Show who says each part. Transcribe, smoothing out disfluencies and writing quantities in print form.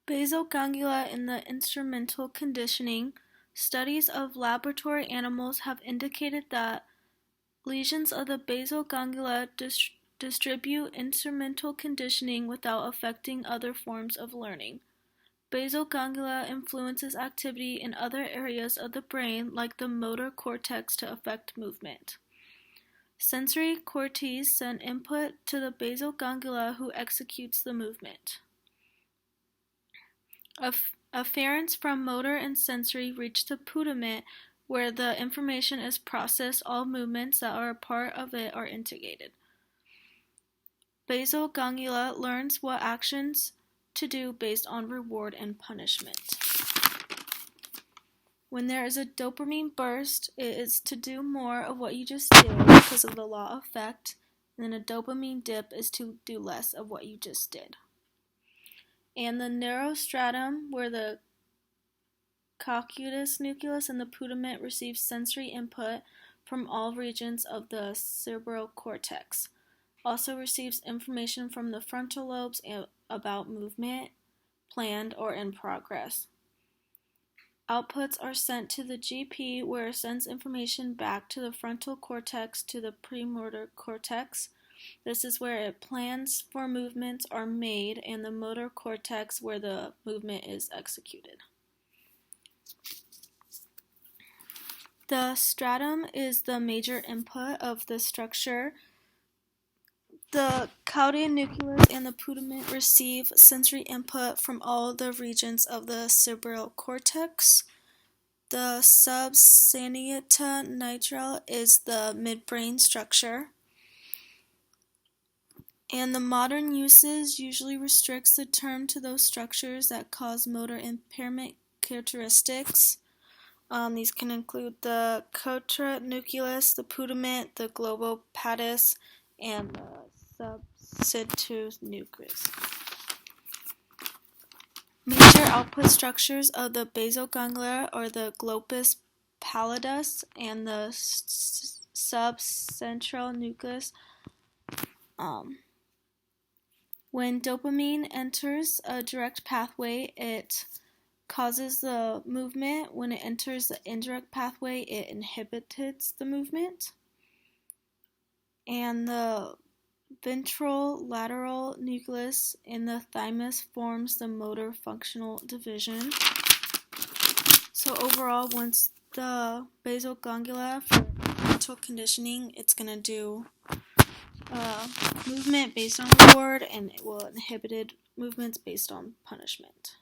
Speaker 1: Basal ganglia in the instrumental conditioning. Studies of laboratory animals have indicated that lesions of the basal ganglia distribute instrumental conditioning without affecting other forms of learning. Basal ganglia influences activity in other areas of the brain, like the motor cortex, to affect movement. Sensory cortes send input to the basal ganglia, who executes the movement. Afferents from motor and sensory reach the putamen, where the information is processed. All movements that are a part of it are integrated. Basal ganglia learns what actions to do based on reward and punishment. When there is a dopamine burst, it is to do more of what you just did because of the law of effect, and then a dopamine dip is to do less of what you just did. And the neurostratum, where the coccus nucleus and the putamen receive sensory input from all regions of the cerebral cortex, also receives information from the frontal lobes about movement, planned or in progress. Outputs are sent to the GP, where it sends information back to the frontal cortex to the premotor cortex. This is where plans for movements are made, and the motor cortex, where the movement is executed. The stratum is the major input of the structure. The caudate nucleus and the putamen receive sensory input from all the regions of the cerebral cortex. The substantia nigra is the midbrain structure. And the modern usage usually restricts the term to those structures that cause motor impairment characteristics. These can include the caudate nucleus, the putamen, the globopatus, and the substantia nucleus. Major output structures of the basal ganglia are the globus pallidus and the subcentral nucleus. When dopamine enters a direct pathway, it causes the movement. When it enters the indirect pathway, it inhibits the movement. And the ventrolateral nucleus in the thymus forms the motor functional division. So overall, once the basal ganglia for mental conditioning, it's going to do movement based on reward, and it will inhibit movements based on punishment.